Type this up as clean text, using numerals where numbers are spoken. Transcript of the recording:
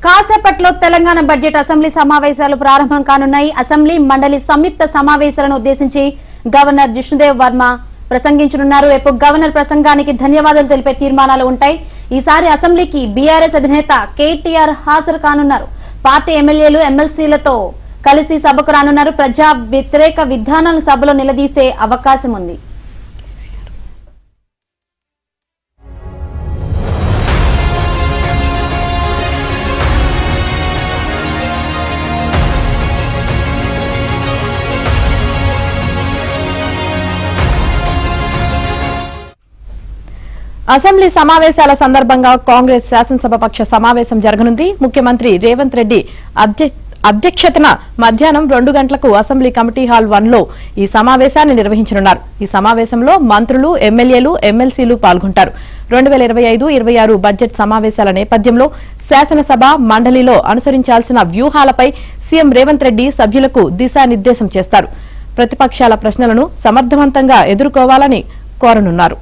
కాసేపట్లో Telangana budget assembly సమావేశాలు ప్రారంభం కానున్నాయి. అసెంబ్లీ మండలి సంయుక్త సమావేశాలను ఉద్దేశించి గవర్నర్ జిష్ణుదేవ్ వర్మ ప్రసంగించనున్నారు. రేపు గవర్నర్ ప్రసంగానికి ధన్యవాదాలు తెలిపే తీర్మానాలు ఉంటాయి. ఈసారి అసెంబ్లీకి బీఆర్ఎస్ అధినేత కేటీఆర్ హాజరు కానున్నారు. పార్టీ ఎమ్మెల్యేలు ఎమ్మెల్సీలతో కలిసి సభకు రానున్నారు. ప్రజా వ్యతిరేక విధానాలను సభలో నిలదీసే అవకాశం ఉంది. అసెంబ్లీ సమావేశాల సందర్భంగా కాంగ్రెస్ శాసనసభాపక్ష సమావేశం జరగనుంది. ముఖ్యమంత్రి రేవంత్ రెడ్డి అధ్యక్షతన మధ్యాహ్నం 2 గంటలకు అసెంబ్లీ కమిటీ హాల్ 1లో ఈ సమావేశాన్ని నిర్వహించనున్నారు. ఈ సమావేశంలో మంత్రులు, ఎమ్మెల్యేలు, ఎమ్మెల్సీలు పాల్గొంటారు. 2025-26 బడ్జెట్ సమావేశాల నేపథ్యంలో శాసనసభ మండలిలో అనుసరించాల్సిన వ్యూహాలపై సీఎం రేవంత్ రెడ్డి సభ్యులకు దిశానిర్దేశం చేస్తారు. ప్రతిపక్షాల ప్రశ్నలను సమర్థవంతంగా ఎదుర్కోవాలని కోరనున్నారు.